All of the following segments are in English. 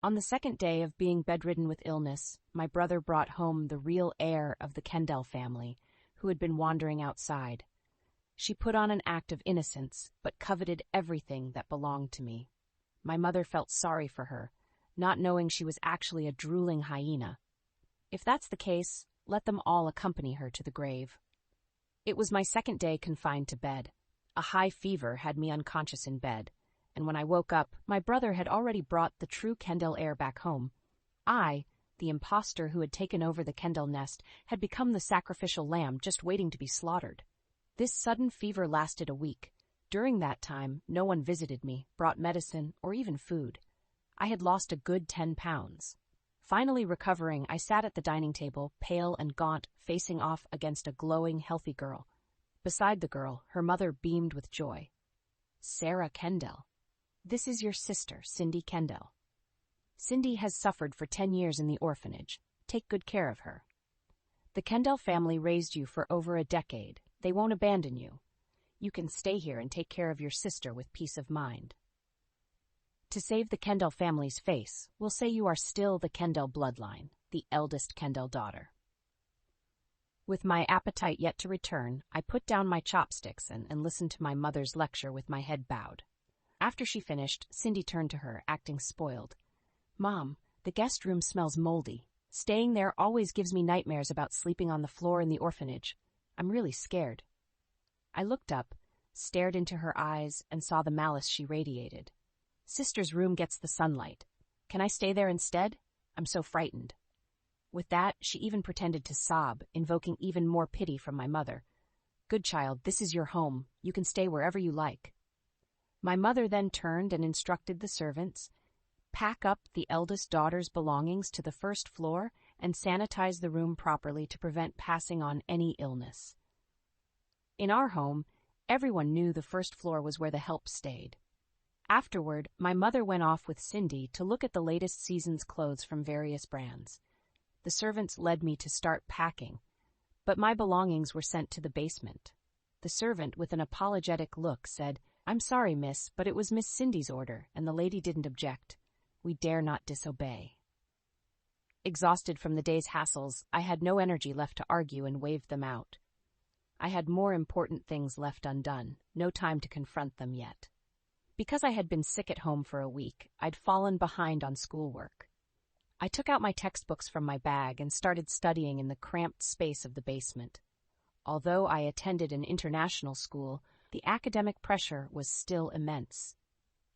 On the second day of being bedridden with illness, my brother brought home the real heir of the Kendell family, who had been wandering outside. She put on an act of innocence, but coveted everything that belonged to me. My mother felt sorry for her, not knowing she was actually a drooling hyena. If that's the case, let them all accompany her to the grave. It was my second day confined to bed. A high fever had me unconscious in bed, and when I woke up, my brother had already brought the true Kendell heir back home. I, the imposter who had taken over the Kendell nest, had become the sacrificial lamb just waiting to be slaughtered. This sudden fever lasted a week. During that time, no one visited me, brought medicine, or even food. I had lost a good 10 pounds. Finally recovering, I sat at the dining table, pale and gaunt, facing off against a glowing, healthy girl. Beside the girl, her mother beamed with joy. "Sarah Kendell. This is your sister, Cindy Kendell. Cindy has suffered for 10 years in the orphanage. Take good care of her. The Kendell family raised you for over a decade. They won't abandon you. You can stay here and take care of your sister with peace of mind. To save the Kendell family's face, we'll say you are still the Kendell bloodline, the eldest Kendell daughter." With my appetite yet to return, I put down my chopsticks and listened to my mother's lecture with my head bowed. After she finished, Cindy turned to her, acting spoiled. "Mom, the guest room smells moldy. Staying there always gives me nightmares about sleeping on the floor in the orphanage. I'm really scared." I looked up, stared into her eyes, and saw the malice she radiated. "Sister's room gets the sunlight. Can I stay there instead? I'm so frightened." With that, she even pretended to sob, invoking even more pity from my mother. "Good child, this is your home. You can stay wherever you like." My mother then turned and instructed the servants, "Pack up the eldest daughter's belongings to the first floor and sanitize the room properly to prevent passing on any illness." In our home, everyone knew the first floor was where the help stayed. Afterward, my mother went off with Cindy to look at the latest season's clothes from various brands. The servants led me to start packing, but my belongings were sent to the basement. The servant, with an apologetic look, said, "I'm sorry, miss, but it was Miss Cindy's order, and the lady didn't object. We dare not disobey." Exhausted from the day's hassles, I had no energy left to argue and waved them out. I had more important things left undone, no time to confront them yet. Because I had been sick at home for a week, I'd fallen behind on schoolwork. I took out my textbooks from my bag and started studying in the cramped space of the basement. Although I attended an international school, the academic pressure was still immense.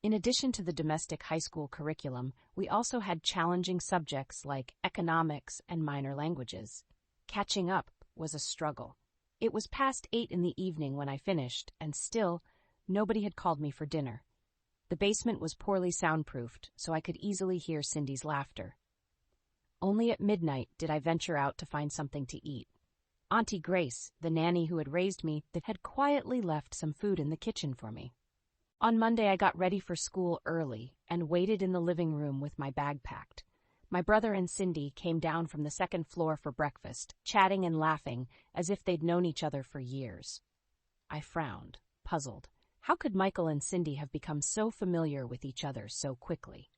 In addition to the domestic high school curriculum, we also had challenging subjects like economics and minor languages. Catching up was a struggle. It was past 8 in the evening when I finished, and still, nobody had called me for dinner. The basement was poorly soundproofed, so I could easily hear Cindy's laughter. Only at midnight did I venture out to find something to eat. Auntie Grace, the nanny who had raised me, had quietly left some food in the kitchen for me. On Monday, I got ready for school early and waited in the living room with my bag packed. My brother and Cindy came down from the second floor for breakfast, chatting and laughing as if they'd known each other for years. I frowned, puzzled. How could Michael and Cindy have become so familiar with each other so quickly?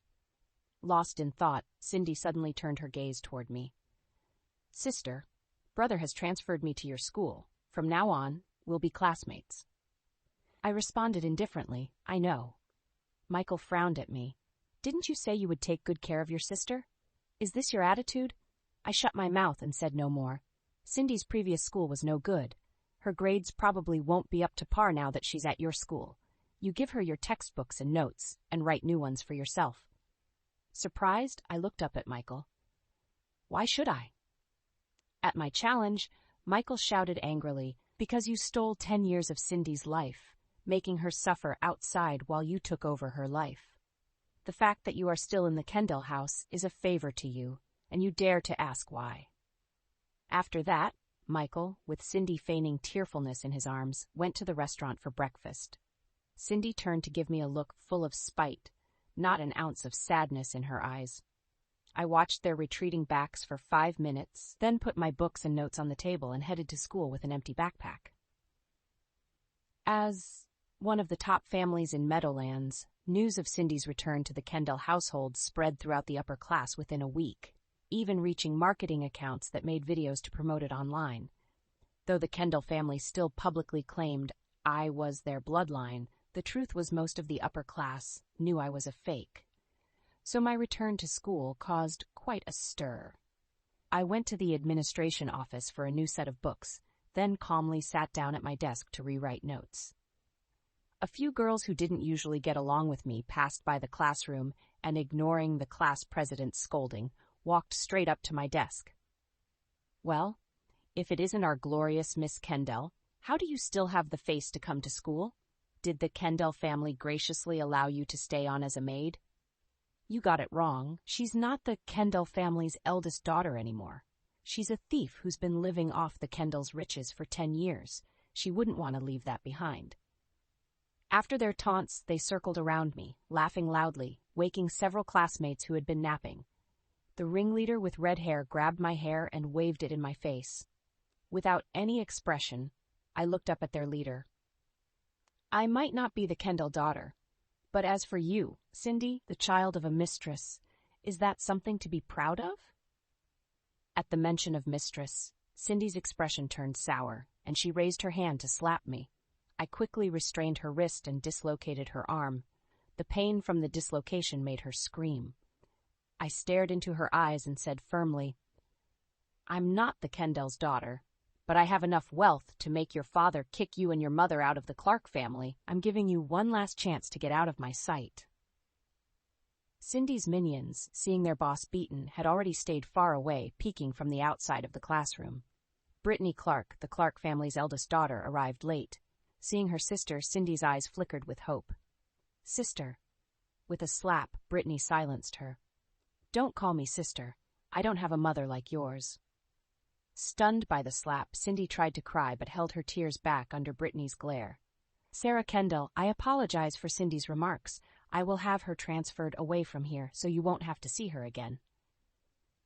Lost in thought, Cindy suddenly turned her gaze toward me. "Sister, brother has transferred me to your school. From now on, we'll be classmates." I responded indifferently, "I know." Michael frowned at me. "Didn't you say you would take good care of your sister? Is this your attitude?" I shut my mouth and said no more. Cindy's previous school was no good. Her grades probably won't be up to par now that she's at your school. You give her your textbooks and notes, and write new ones for yourself. Surprised, I looked up at Michael. "Why should I?" At my challenge, Michael shouted angrily, "Because you stole 10 years of Cindy's life, making her suffer outside while you took over her life. The fact that you are still in the Kendell house is a favor to you, and you dare to ask why." After that, Michael, with Cindy feigning tearfulness in his arms, went to the restaurant for breakfast. Cindy turned to give me a look full of spite, not an ounce of sadness in her eyes. I watched their retreating backs for 5 minutes, then put my books and notes on the table and headed to school with an empty backpack. As one of the top families in Meadowlands, News of Cindy's return to the Kendell household spread throughout the upper class within a week, even reaching marketing accounts that made videos to promote it online. Though the Kendell family still publicly claimed I was their bloodline, the truth was most of the upper class knew I was a fake. So my return to school caused quite a stir. I went to the administration office for a new set of books, then calmly sat down at my desk to rewrite notes. A few girls who didn't usually get along with me passed by the classroom and, ignoring the class president's scolding, walked straight up to my desk. "Well, if it isn't our glorious Miss Kendell, how do you still have the face to come to school? Did the Kendell family graciously allow you to stay on as a maid?" "You got it wrong. She's not the Kendell family's eldest daughter anymore. She's a thief who's been living off the Kendell's riches for 10 years. She wouldn't want to leave that behind." After their taunts, they circled around me, laughing loudly, waking several classmates who had been napping. The ringleader with red hair grabbed my hair and waved it in my face. Without any expression, I looked up at their leader. "I might not be the Kendell daughter, but as for you, Cindy, the child of a mistress, is that something to be proud of?" At the mention of mistress, Cindy's expression turned sour, and she raised her hand to slap me. I quickly restrained her wrist and dislocated her arm. The pain from the dislocation made her scream. I stared into her eyes and said firmly, "I'm not the Kendell's daughter, but I have enough wealth to make your father kick you and your mother out of the Clark family. I'm giving you one last chance to get out of my sight." Cindy's minions, seeing their boss beaten, had already stayed far away, peeking from the outside of the classroom. Brittany Clark, the Clark family's eldest daughter, arrived late. Seeing her sister, Cindy's eyes flickered with hope. "Sister." With a slap, Brittany silenced her. "Don't call me sister. I don't have a mother like yours." Stunned by the slap, Cindy tried to cry but held her tears back under Brittany's glare. "Sarah Kendell, I apologize for Cindy's remarks. I will have her transferred away from here so you won't have to see her again."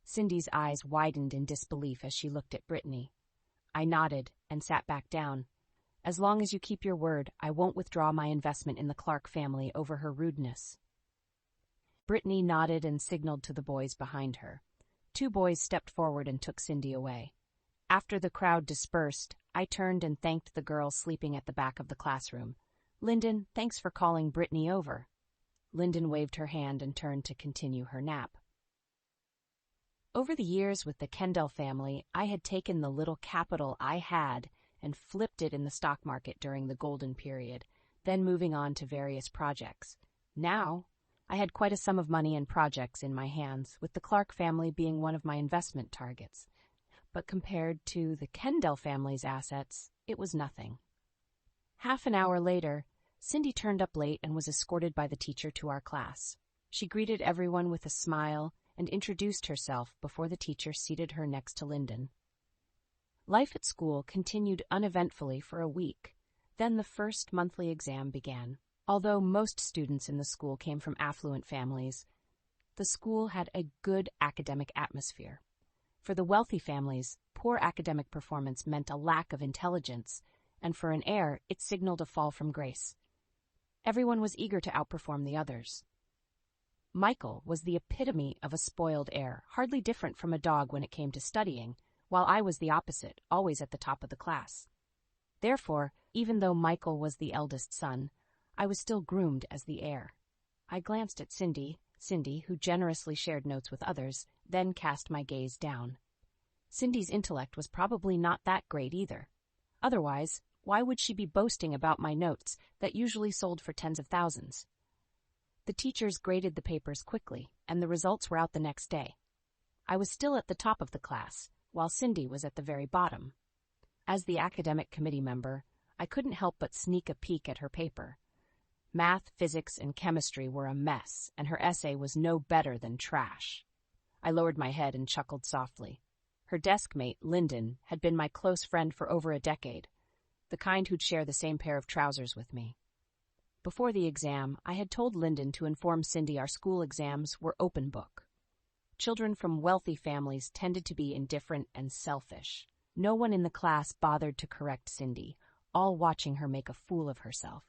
Cindy's eyes widened in disbelief as she looked at Brittany. I nodded and sat back down. "As long as you keep your word, I won't withdraw my investment in the Clark family over her rudeness." Brittany nodded and signaled to the boys behind her. 2 boys stepped forward and took Cindy away. After the crowd dispersed, I turned and thanked the girl sleeping at the back of the classroom. "Lyndon, thanks for calling Brittany over." Lyndon waved her hand and turned to continue her nap. Over the years with the Kendell family, I had taken the little capital I had and flipped it in the stock market during the golden period, then moving on to various projects. Now, I had quite a sum of money and projects in my hands, with the Clark family being one of my investment targets. But compared to the Kendell family's assets, it was nothing. Half an hour later, Cindy turned up late and was escorted by the teacher to our class. She greeted everyone with a smile and introduced herself before the teacher seated her next to Lyndon. Life at school continued uneventfully for a week. Then the first monthly exam began. Although most students in the school came from affluent families, the school had a good academic atmosphere. For the wealthy families, poor academic performance meant a lack of intelligence, and for an heir, it signaled a fall from grace. Everyone was eager to outperform the others. Michael was the epitome of a spoiled heir, hardly different from a dog when it came to studying, while I was the opposite, always at the top of the class. Therefore, even though Michael was the eldest son, I was still groomed as the heir. I glanced at Cindy, who generously shared notes with others, then cast my gaze down. Cindy's intellect was probably not that great either. Otherwise, why would she be boasting about my notes that usually sold for tens of thousands? The teachers graded the papers quickly, and the results were out the next day. I was still at the top of the class, while Cindy was at the very bottom. As the academic committee member, I couldn't help but sneak a peek at her paper. Math, physics, and chemistry were a mess, and her essay was no better than trash. I lowered my head and chuckled softly. Her deskmate, Lyndon, had been my close friend for over a decade, the kind who'd share the same pair of trousers with me. Before the exam, I had told Lyndon to inform Cindy our school exams were open book. Children from wealthy families tended to be indifferent and selfish. No one in the class bothered to correct Cindy, all watching her make a fool of herself.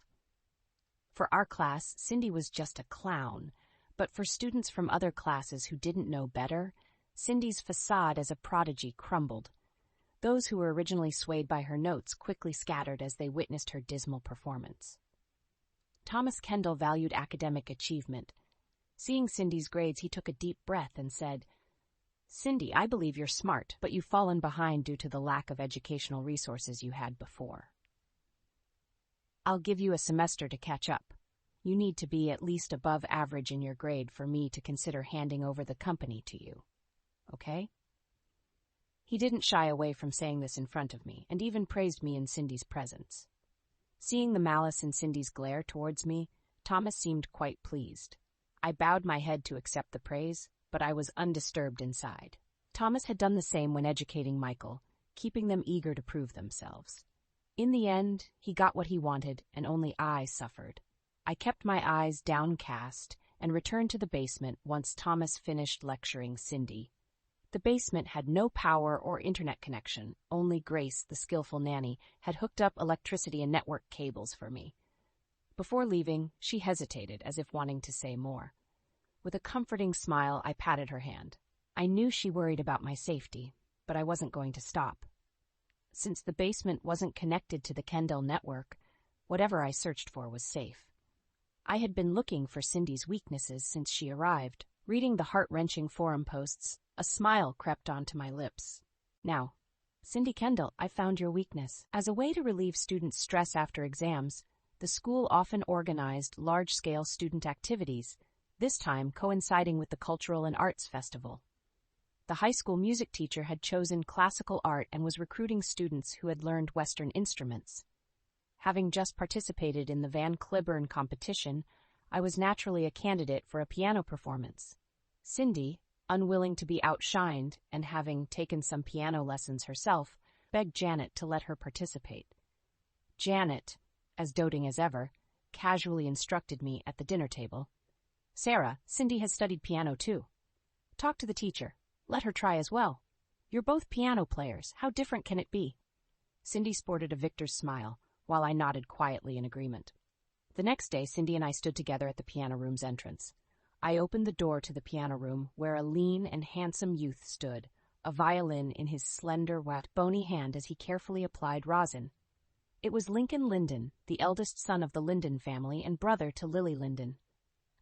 For our class, Cindy was just a clown, but for students from other classes who didn't know better, Cindy's facade as a prodigy crumbled. Those who were originally swayed by her notes quickly scattered as they witnessed her dismal performance. Thomas Kendell valued academic achievement. Seeing Cindy's grades, he took a deep breath and said, "Cindy, I believe you're smart, but you've fallen behind due to the lack of educational resources you had before. I'll give you a semester to catch up. You need to be at least above average in your grade for me to consider handing over the company to you. Okay?" He didn't shy away from saying this in front of me, and even praised me in Cindy's presence. Seeing the malice in Cindy's glare towards me, Thomas seemed quite pleased. I bowed my head to accept the praise, but I was undisturbed inside. Thomas had done the same when educating Michael, keeping them eager to prove themselves. In the end, he got what he wanted, and only I suffered. I kept my eyes downcast and returned to the basement once Thomas finished lecturing Cindy. The basement had no power or internet connection. Only Grace, the skillful nanny, had hooked up electricity and network cables for me. Before leaving, she hesitated, as if wanting to say more. With a comforting smile, I patted her hand. I knew she worried about my safety, but I wasn't going to stop. Since the basement wasn't connected to the Kendell network, whatever I searched for was safe. I had been looking for Cindy's weaknesses since she arrived. Reading the heart-wrenching forum posts, a smile crept onto my lips. "Now, Cindy Kendell, I found your weakness." As a way to relieve students' stress after exams, the school often organized large-scale student activities, this time coinciding with the Cultural and Arts Festival. The high school music teacher had chosen classical art and was recruiting students who had learned Western instruments. Having just participated in the Van Cliburn competition, I was naturally a candidate for a piano performance. Cindy, unwilling to be outshined and having taken some piano lessons herself, begged Janet to let her participate. Janet, as doting as ever, casually instructed me at the dinner table. "Sarah, Cindy has studied piano too. Talk to the teacher. Let her try as well. You're both piano players. How different can it be?" Cindy sported a victor's smile, while I nodded quietly in agreement. The next day, Cindy and I stood together at the piano room's entrance. I opened the door to the piano room, where a lean and handsome youth stood, a violin in his slender, bony hand as he carefully applied rosin. It was Lincoln Linden, the eldest son of the Linden family and brother to Lily Linden.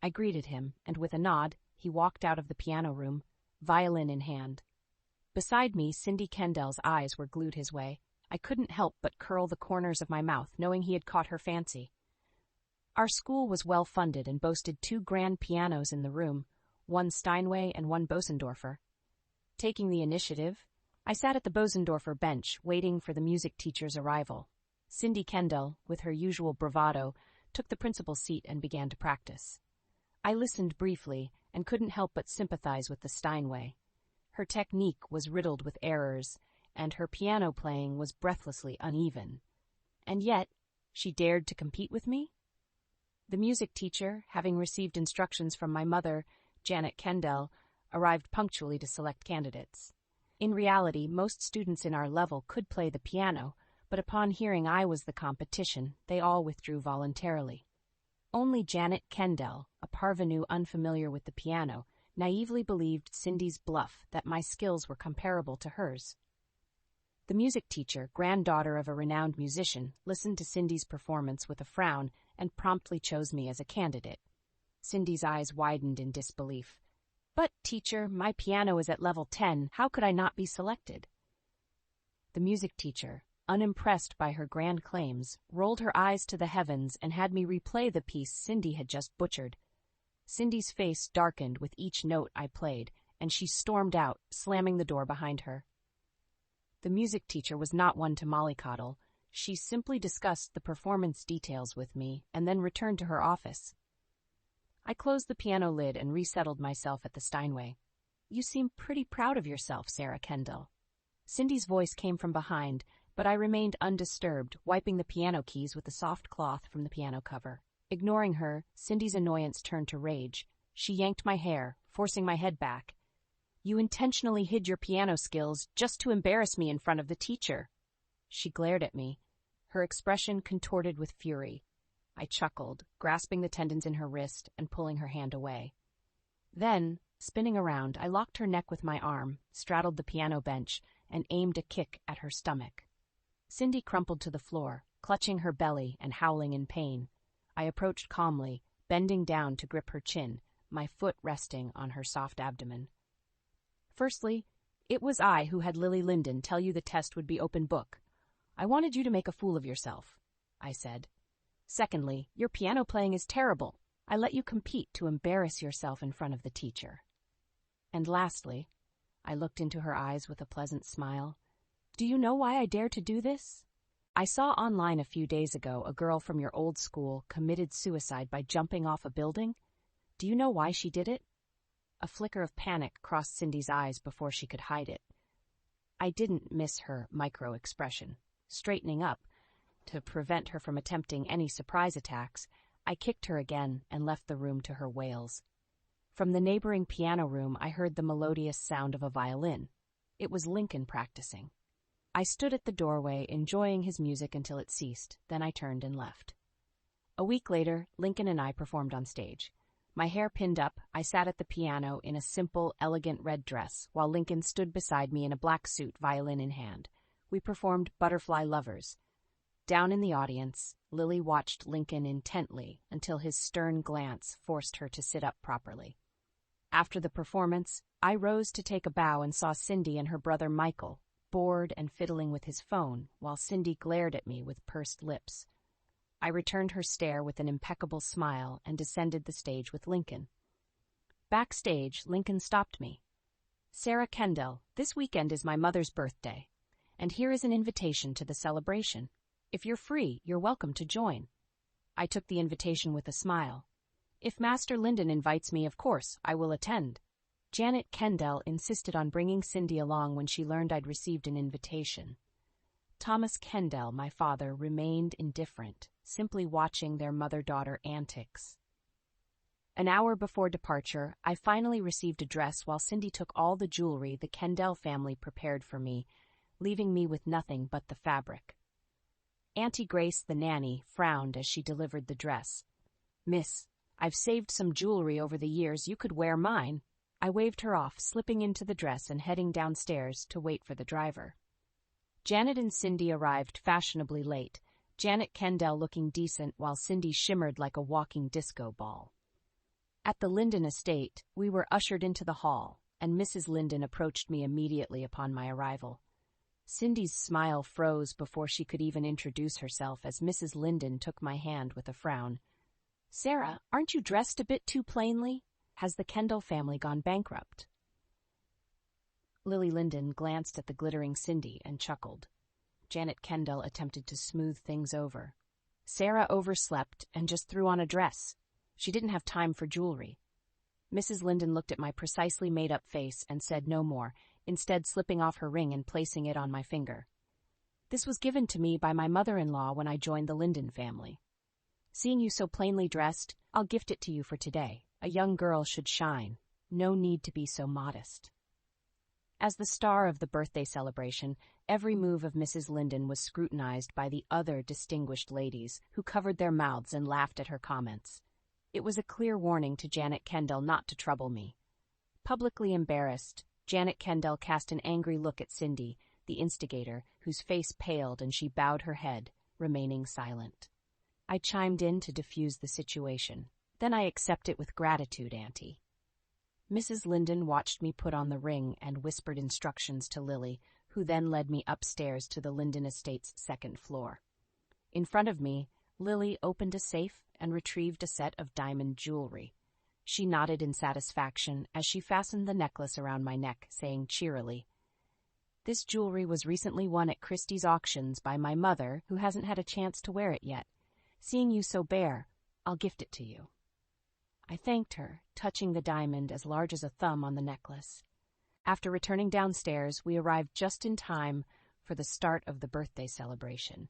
I greeted him, and with a nod, he walked out of the piano room, violin in hand. Beside me, Cindy Kendell's eyes were glued his way. I couldn't help but curl the corners of my mouth, knowing he had caught her fancy. Our school was well-funded and boasted 2 grand pianos in the room, one Steinway and one Bosendorfer. Taking the initiative, I sat at the Bosendorfer bench, waiting for the music teacher's arrival. Cindy Kendell, with her usual bravado, took the principal's seat and began to practice. I listened briefly and couldn't help but sympathize with the Steinway. Her technique was riddled with errors, and her piano playing was breathlessly uneven. And yet, she dared to compete with me? The music teacher, having received instructions from my mother, Janet Kendell, arrived punctually to select candidates. In reality, most students in our level could play the piano, but upon hearing I was the competition, they all withdrew voluntarily. Only Janet Kendell, a parvenu unfamiliar with the piano, naively believed Cindy's bluff that my skills were comparable to hers. The music teacher, granddaughter of a renowned musician, listened to Cindy's performance with a frown and promptly chose me as a candidate. Cindy's eyes widened in disbelief. "But, teacher, my piano is at level 10. How could I not be selected?" The music teacher, unimpressed by her grand claims, rolled her eyes to the heavens and had me replay the piece Cindy had just butchered. Cindy's face darkened with each note I played, and she stormed out, slamming the door behind her. The music teacher was not one to mollycoddle. She simply discussed the performance details with me and then returned to her office. I closed the piano lid and resettled myself at the Steinway. "You seem pretty proud of yourself, Sarah Kendell." Cindy's voice came from behind, but I remained undisturbed, wiping the piano keys with the soft cloth from the piano cover. Ignoring her, Cindy's annoyance turned to rage. She yanked my hair, forcing my head back. "You intentionally hid your piano skills just to embarrass me in front of the teacher." She glared at me, her expression contorted with fury. I chuckled, grasping the tendons in her wrist and pulling her hand away. Then, spinning around, I locked her neck with my arm, straddled the piano bench, and aimed a kick at her stomach. Cindy crumpled to the floor, clutching her belly and howling in pain. I approached calmly, bending down to grip her chin, my foot resting on her soft abdomen. Firstly, it was I who had Lily Linden tell you the test would be open book. I wanted you to make a fool of yourself, I said. Secondly, your piano playing is terrible. I let you compete to embarrass yourself in front of the teacher. And lastly, I looked into her eyes with a pleasant smile. Do you know why I dare to do this? I saw online a few days ago a girl from your old school committed suicide by jumping off a building. Do you know why she did it? A flicker of panic crossed Cindy's eyes before she could hide it. I didn't miss her micro-expression. Straightening up, to prevent her from attempting any surprise attacks, I kicked her again and left the room to her wails. From the neighboring piano room, I heard the melodious sound of a violin. It was Lincoln practicing. I stood at the doorway, enjoying his music until it ceased, then I turned and left. A week later, Lincoln and I performed on stage. My hair pinned up, I sat at the piano in a simple, elegant red dress, while Lincoln stood beside me in a black suit, violin in hand. We performed Butterfly Lovers. Down in the audience, Lily watched Lincoln intently until his stern glance forced her to sit up properly. After the performance, I rose to take a bow and saw Cindy and her brother Michael, bored and fiddling with his phone, while Cindy glared at me with pursed lips. I returned her stare with an impeccable smile and descended the stage with Lincoln. Backstage, Lincoln stopped me. Sarah Kendell, this weekend is my mother's birthday, and here is an invitation to the celebration. If you're free, you're welcome to join. I took the invitation with a smile. If Master Linden invites me, of course, I will attend. Janet Kendell insisted on bringing Cindy along when she learned I'd received an invitation. Thomas Kendell, my father, remained indifferent, simply watching their mother-daughter antics. An hour before departure, I finally received a dress while Cindy took all the jewelry the Kendell family prepared for me, leaving me with nothing but the fabric. Auntie Grace, the nanny, frowned as she delivered the dress. Miss, I've saved some jewelry over the years. You could wear mine. I waved her off, slipping into the dress and heading downstairs to wait for the driver. Janet and Cindy arrived fashionably late, Janet Kendell looking decent while Cindy shimmered like a walking disco ball. At the Linden estate, we were ushered into the hall, and Mrs. Linden approached me immediately upon my arrival. Cindy's smile froze before she could even introduce herself as Mrs. Linden took my hand with a frown. Sarah, aren't you dressed a bit too plainly? Has the Kendell family gone bankrupt? Lily Linden glanced at the glittering Cindy and chuckled. Janet Kendell attempted to smooth things over. Sarah overslept and just threw on a dress. She didn't have time for jewelry. Mrs. Linden looked at my precisely made-up face and said no more, instead slipping off her ring and placing it on my finger. This was given to me by my mother-in-law when I joined the Linden family. Seeing you so plainly dressed, I'll gift it to you for today. A young girl should shine. No need to be so modest. As the star of the birthday celebration, every move of Mrs. Linden was scrutinized by the other distinguished ladies, who covered their mouths and laughed at her comments. It was a clear warning to Janet Kendell not to trouble me. Publicly embarrassed, Janet Kendell cast an angry look at Cindy, the instigator, whose face paled and she bowed her head, remaining silent. I chimed in to diffuse the situation. Then I accept it with gratitude, Auntie. Mrs. Linden watched me put on the ring and whispered instructions to Lily, who then led me upstairs to the Linden estate's second floor. In front of me, Lily opened a safe and retrieved a set of diamond jewelry. She nodded in satisfaction as she fastened the necklace around my neck, saying cheerily, "This jewelry was recently won at Christie's auctions by my mother, who hasn't had a chance to wear it yet. Seeing you so bare, I'll gift it to you." I thanked her, touching the diamond as large as a thumb on the necklace. After returning downstairs, we arrived just in time for the start of the birthday celebration.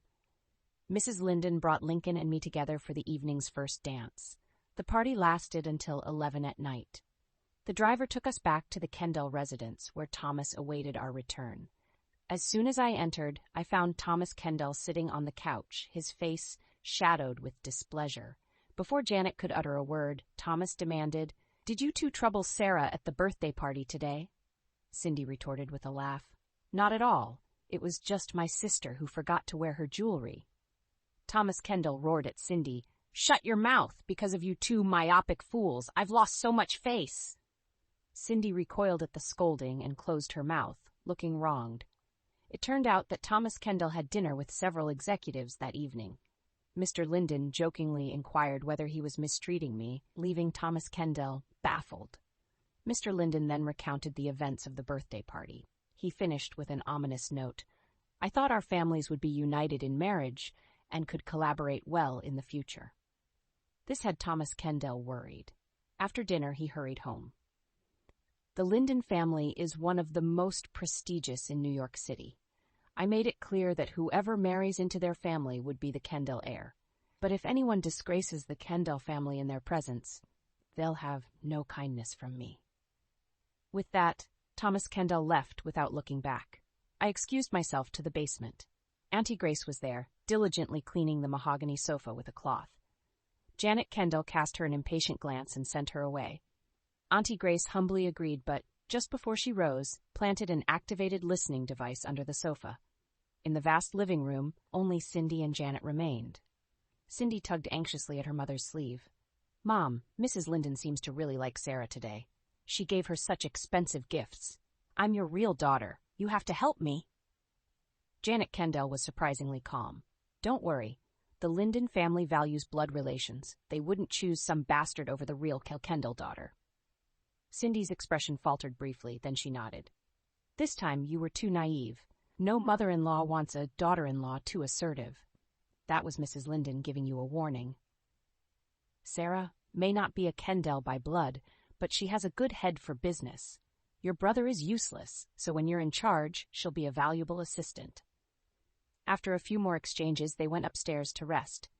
Mrs. Linden brought Lincoln and me together for the evening's first dance. The party lasted until 11 at night. The driver took us back to the Kendell residence, where Thomas awaited our return. As soon as I entered, I found Thomas Kendell sitting on the couch, his face shadowed with displeasure. Before Janet could utter a word, Thomas demanded, "Did you two trouble Sarah at the birthday party today?" Cindy retorted with a laugh. "Not at all. It was just my sister who forgot to wear her jewelry." Thomas Kendell roared at Cindy, "Shut your mouth! Because of you two myopic fools, I've lost so much face!" Cindy recoiled at the scolding and closed her mouth, looking wronged. It turned out that Thomas Kendell had dinner with several executives that evening. Mr. Linden jokingly inquired whether he was mistreating me, leaving Thomas Kendell baffled. Mr. Linden then recounted the events of the birthday party. He finished with an ominous note. "I thought our families would be united in marriage and could collaborate well in the future." This had Thomas Kendell worried. After dinner, he hurried home. The Linden family is one of the most prestigious in New York City. I made it clear that whoever marries into their family would be the Kendell heir. But if anyone disgraces the Kendell family in their presence, they'll have no kindness from me. With that, Thomas Kendell left without looking back. I excused myself to the basement. Auntie Grace was there, diligently cleaning the mahogany sofa with a cloth. Janet Kendell cast her an impatient glance and sent her away. Auntie Grace humbly agreed, but just before she rose, planted an activated listening device under the sofa. In the vast living room, only Cindy and Janet remained. Cindy tugged anxiously at her mother's sleeve. "Mom, Mrs. Linden seems to really like Sarah today. She gave her such expensive gifts. I'm your real daughter. You have to help me." Janet Kendell was surprisingly calm. "Don't worry. The Linden family values blood relations. They wouldn't choose some bastard over the real Kendell daughter." Cindy's expression faltered briefly, then she nodded. "This time you were too naive. No mother-in-law wants a daughter-in-law too assertive. That was Mrs. Linden giving you a warning. Sarah may not be a Kendell by blood, but she has a good head for business. Your brother is useless, so when you're in charge, she'll be a valuable assistant." After a few more exchanges, they went upstairs to rest.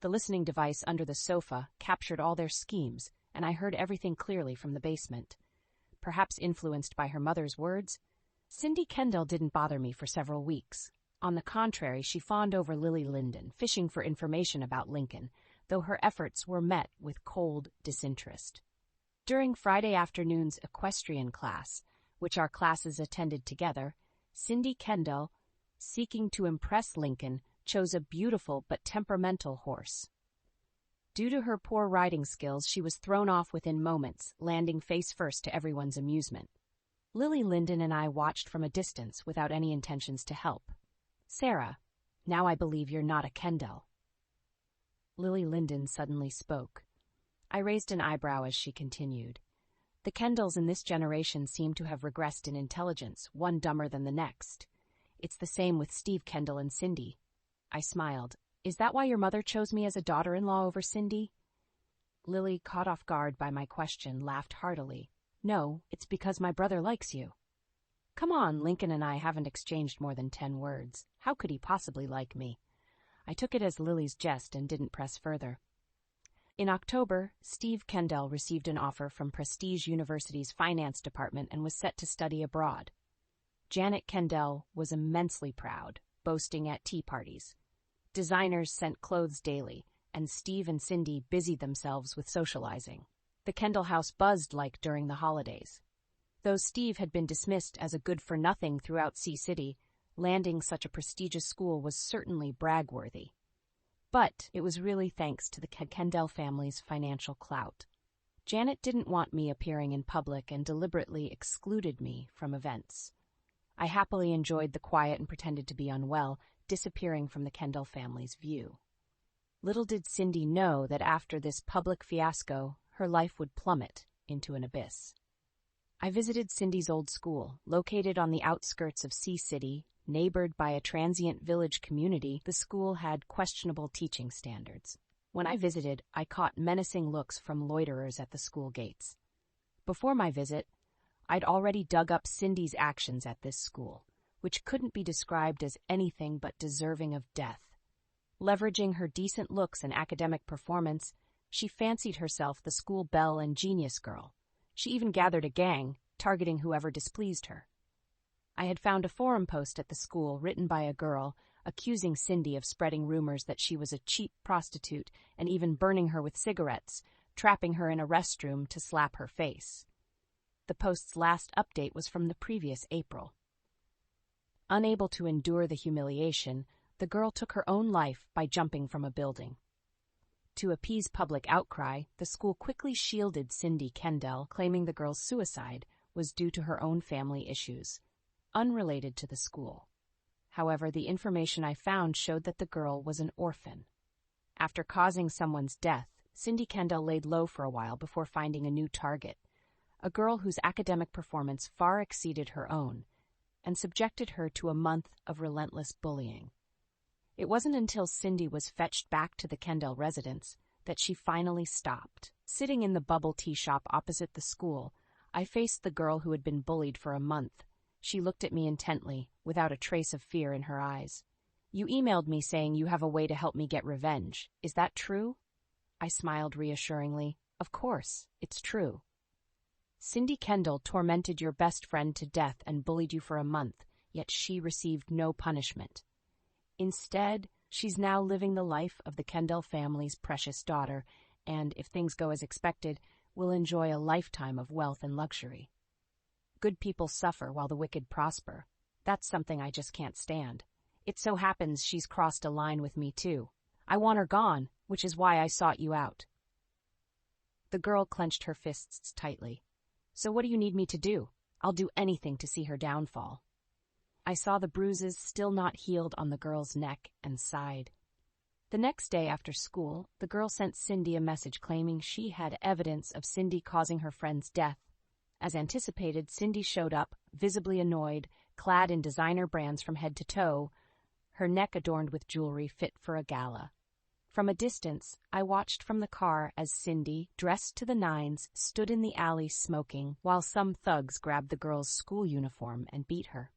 The listening device under the sofa captured all their schemes, and I heard everything clearly from the basement. Perhaps influenced by her mother's words, Cindy Kendell didn't bother me for several weeks. On the contrary, she fawned over Lily Linden, fishing for information about Lincoln, though her efforts were met with cold disinterest. During Friday afternoon's equestrian class, which our classes attended together, Cindy Kendell, seeking to impress Lincoln, chose a beautiful but temperamental horse. Due to her poor riding skills, she was thrown off within moments, landing face first to everyone's amusement. Lily Linden and I watched from a distance without any intentions to help. "Sarah, now I believe you're not a Kendell." Lily Linden suddenly spoke. I raised an eyebrow as she continued. "The Kendells in this generation seem to have regressed in intelligence, one dumber than the next. It's the same with Steve Kendell and Cindy." I smiled. "Is that why your mother chose me as a daughter-in-law over Cindy?" Lily, caught off guard by my question, laughed heartily. "No, it's because my brother likes you." "Come on, Lincoln and I haven't exchanged more than 10 words. How could he possibly like me?" I took it as Lily's jest and didn't press further. In October, Steve Kendell received an offer from Prestige University's finance department and was set to study abroad. Janet Kendell was immensely proud, boasting at tea parties. Designers sent clothes daily, and Steve and Cindy busied themselves with socializing. The Kendell house buzzed like during the holidays. Though Steve had been dismissed as a good-for-nothing throughout Sea City, landing such a prestigious school was certainly brag-worthy. But it was really thanks to the Kendell family's financial clout. Janet didn't want me appearing in public and deliberately excluded me from events. I happily enjoyed the quiet and pretended to be unwell, disappearing from the Kendell family's view. Little did Cindy know that after this public fiasco, her life would plummet into an abyss. I visited Cindy's old school, located on the outskirts of Sea City. Neighbored by a transient village community, the school had questionable teaching standards. When I visited, I caught menacing looks from loiterers at the school gates. Before my visit, I'd already dug up Cindy's actions at this school, which couldn't be described as anything but deserving of death. Leveraging her decent looks and academic performance, she fancied herself the school belle and genius girl. She even gathered a gang, targeting whoever displeased her. I had found a forum post at the school written by a girl accusing Cindy of spreading rumors that she was a cheap prostitute and even burning her with cigarettes, trapping her in a restroom to slap her face. The post's last update was from the previous April. Unable to endure the humiliation, the girl took her own life by jumping from a building. To appease public outcry, the school quickly shielded Cindy Kendell, claiming the girl's suicide was due to her own family issues, unrelated to the school. However, the information I found showed that the girl was an orphan. After causing someone's death, Cindy Kendell laid low for a while before finding a new target, a girl whose academic performance far exceeded her own, and subjected her to a month of relentless bullying. It wasn't until Cindy was fetched back to the Kendell residence that she finally stopped. Sitting in the bubble tea shop opposite the school, I faced the girl who had been bullied for a month. She looked at me intently, without a trace of fear in her eyes. "You emailed me saying you have a way to help me get revenge. Is that true?" I smiled reassuringly. "Of course, it's true. Cindy Kendell tormented your best friend to death and bullied you for a month, yet she received no punishment. Instead, she's now living the life of the Kendell family's precious daughter, and, if things go as expected, will enjoy a lifetime of wealth and luxury. Good people suffer while the wicked prosper. That's something I just can't stand. It so happens she's crossed a line with me too. I want her gone, which is why I sought you out." The girl clenched her fists tightly. "So what do you need me to do? I'll do anything to see her downfall." I saw the bruises still not healed on the girl's neck and sighed. The next day after school, the girl sent Cindy a message claiming she had evidence of Cindy causing her friend's death. As anticipated, Cindy showed up, visibly annoyed, clad in designer brands from head to toe, her neck adorned with jewelry fit for a gala. From a distance, I watched from the car as Cindy, dressed to the nines, stood in the alley smoking, while some thugs grabbed the girl's school uniform and beat her.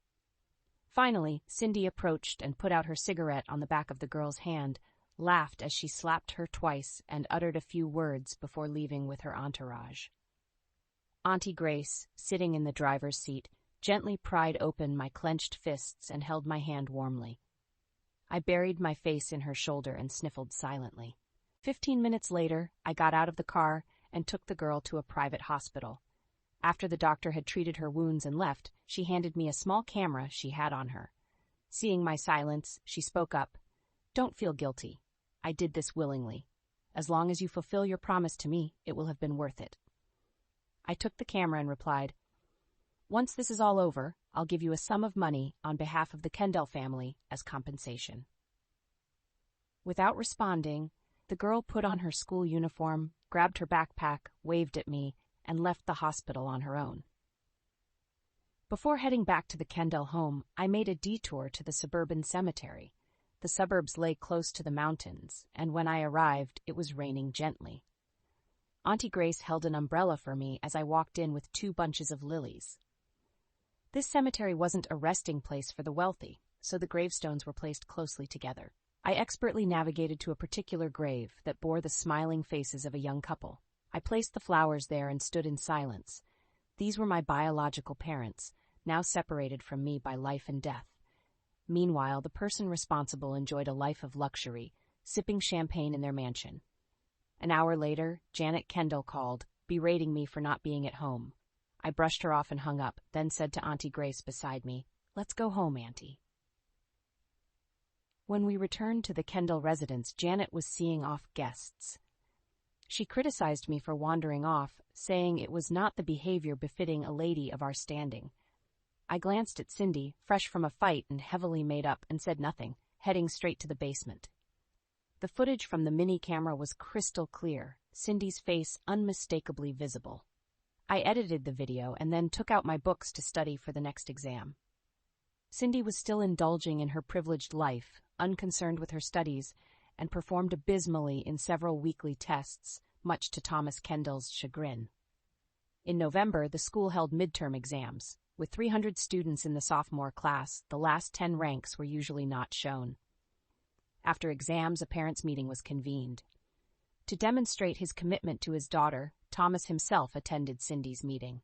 Finally, Cindy approached and put out her cigarette on the back of the girl's hand, laughed as she slapped her twice, and uttered a few words before leaving with her entourage. Auntie Grace, sitting in the driver's seat, gently pried open my clenched fists and held my hand warmly. I buried my face in her shoulder and sniffled silently. 15 minutes later, I got out of the car and took the girl to a private hospital. After the doctor had treated her wounds and left, she handed me a small camera she had on her. Seeing my silence, she spoke up. "Don't feel guilty. I did this willingly. As long as you fulfill your promise to me, it will have been worth it." I took the camera and replied, "Once this is all over, I'll give you a sum of money on behalf of the Kendell family as compensation." Without responding, the girl put on her school uniform, grabbed her backpack, waved at me, and left the hospital on her own. Before heading back to the Kendell home, I made a detour to the suburban cemetery. The suburbs lay close to the mountains, and when I arrived, it was raining gently. Auntie Grace held an umbrella for me as I walked in with 2 bunches of lilies. This cemetery wasn't a resting place for the wealthy, so the gravestones were placed closely together. I expertly navigated to a particular grave that bore the smiling faces of a young couple. I placed the flowers there and stood in silence. These were my biological parents, now separated from me by life and death. Meanwhile, the person responsible enjoyed a life of luxury, sipping champagne in their mansion. An hour later, Janet Kendell called, berating me for not being at home. I brushed her off and hung up, then said to Auntie Grace beside me, "Let's go home, Auntie." When we returned to the Kendell residence, Janet was seeing off guests. She criticized me for wandering off, saying it was not the behavior befitting a lady of our standing. I glanced at Cindy, fresh from a fight and heavily made up, and said nothing, heading straight to the basement. The footage from the mini camera was crystal clear, Cindy's face unmistakably visible. I edited the video and then took out my books to study for the next exam. Cindy was still indulging in her privileged life, unconcerned with her studies, and performed abysmally in several weekly tests, much to Thomas Kendall's chagrin. In November, the school held midterm exams. With 300 students in the sophomore class, the last 10 ranks were usually not shown. After exams, a parents' meeting was convened. To demonstrate his commitment to his daughter, Thomas himself attended Cindy's meeting.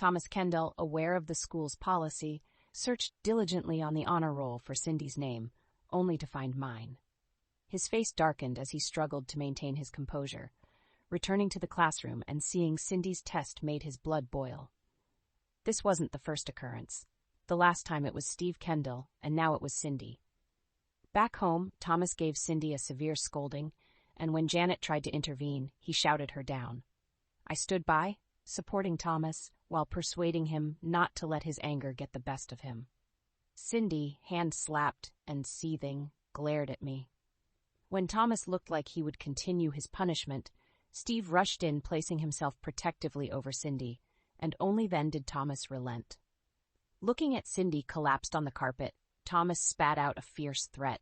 Thomas Kendell, aware of the school's policy, searched diligently on the honor roll for Cindy's name, only to find mine. His face darkened as he struggled to maintain his composure. Returning to the classroom and seeing Cindy's test made his blood boil. This wasn't the first occurrence. The last time it was Steve Kendell, and now it was Cindy. Back home, Thomas gave Cindy a severe scolding, and when Janet tried to intervene, he shouted her down. I stood by, supporting Thomas, while persuading him not to let his anger get the best of him. Cindy, hand-slapped and seething, glared at me. When Thomas looked like he would continue his punishment, Steve rushed in, placing himself protectively over Cindy, and only then did Thomas relent. Looking at Cindy collapsed on the carpet, Thomas spat out a fierce threat.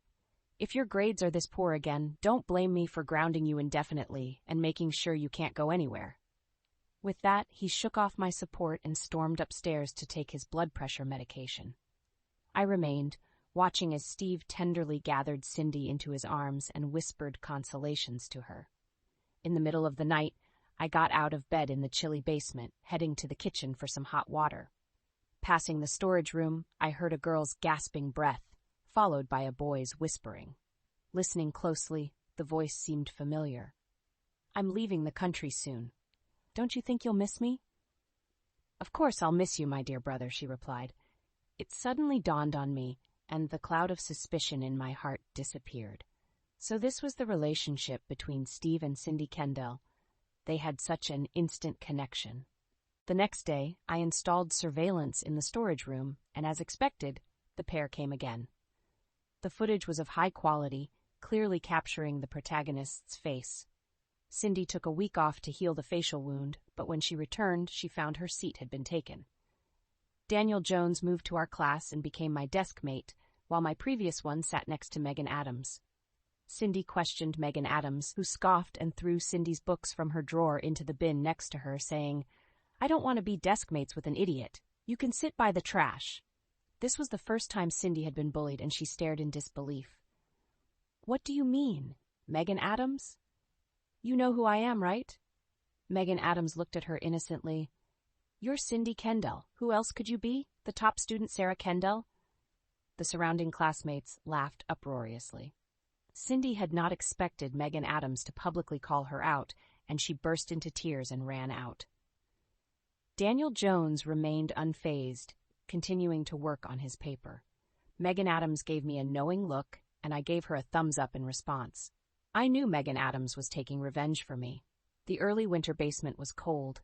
If your grades are this poor again, don't blame me for grounding you indefinitely and making sure you can't go anywhere. With that, he shook off my support and stormed upstairs to take his blood pressure medication. I remained, watching as Steve tenderly gathered Cindy into his arms and whispered consolations to her. In the middle of the night, I got out of bed in the chilly basement, heading to the kitchen for some hot water. Passing the storage room, I heard a girl's gasping breath, followed by a boy's whispering. Listening closely, the voice seemed familiar. I'm leaving the country soon. Don't you think you'll miss me? Of course I'll miss you, my dear brother, she replied. It suddenly dawned on me, and the cloud of suspicion in my heart disappeared. So this was the relationship between Steve and Cindy Kendell. They had such an instant connection. The next day, I installed surveillance in the storage room, and as expected, the pair came again. The footage was of high quality, clearly capturing the protagonist's face. Cindy took a week off to heal the facial wound, but when she returned, she found her seat had been taken. Daniel Jones moved to our class and became my desk mate, while my previous one sat next to Megan Adams. Cindy questioned Megan Adams, who scoffed and threw Cindy's books from her drawer into the bin next to her, saying, I don't want to be desk mates with an idiot. You can sit by the trash. This was the first time Cindy had been bullied, and she stared in disbelief. What do you mean? Megan Adams? You know who I am, right? Megan Adams looked at her innocently. You're Cindy Kendell. Who else could you be? The top student, Sarah Kendell? The surrounding classmates laughed uproariously. Cindy had not expected Megan Adams to publicly call her out, and she burst into tears and ran out. Daniel Jones remained unfazed, continuing to work on his paper. Megan Adams gave me a knowing look, and I gave her a thumbs up in response. I knew Megan Adams was taking revenge for me. The early winter basement was cold.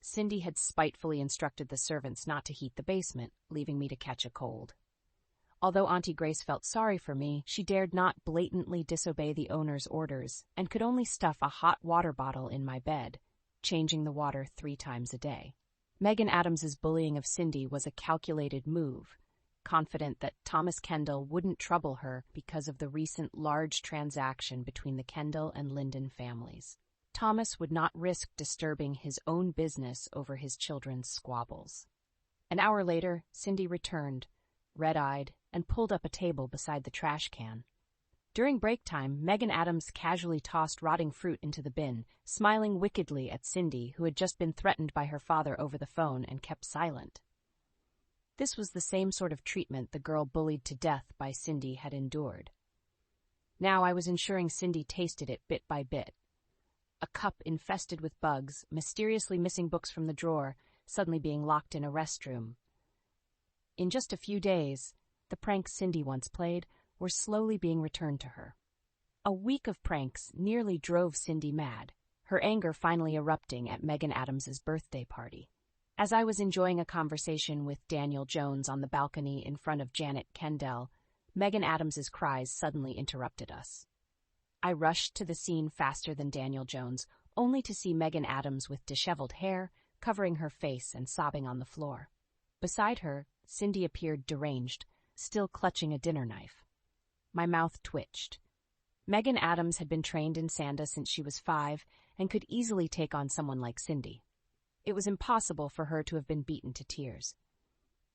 Cindy had spitefully instructed the servants not to heat the basement, leaving me to catch a cold. Although Auntie Grace felt sorry for me, she dared not blatantly disobey the owner's orders and could only stuff a hot water bottle in my bed, changing the water 3 times a day. Megan Adams's bullying of Cindy was a calculated move, confident that Thomas Kendell wouldn't trouble her because of the recent large transaction between the Kendell and Linden families. Thomas would not risk disturbing his own business over his children's squabbles. An hour later, Cindy returned, red-eyed, and pulled up a table beside the trash can. During break time, Megan Adams casually tossed rotting fruit into the bin, smiling wickedly at Cindy, who had just been threatened by her father over the phone and kept silent. This was the same sort of treatment the girl bullied to death by Cindy had endured. Now I was ensuring Cindy tasted it bit by bit. A cup infested with bugs, mysteriously missing books from the drawer, suddenly being locked in a restroom. In just a few days, the pranks Cindy once played were slowly being returned to her. A week of pranks nearly drove Cindy mad, her anger finally erupting at Megan Adams's birthday party. As I was enjoying a conversation with Daniel Jones on the balcony in front of Janet Kendell, Megan Adams's cries suddenly interrupted us. I rushed to the scene faster than Daniel Jones, only to see Megan Adams with disheveled hair, covering her face and sobbing on the floor. Beside her, Cindy appeared deranged, still clutching a dinner knife. My mouth twitched. Megan Adams had been trained in Sanda since she was 5 and could easily take on someone like Cindy. It was impossible for her to have been beaten to tears.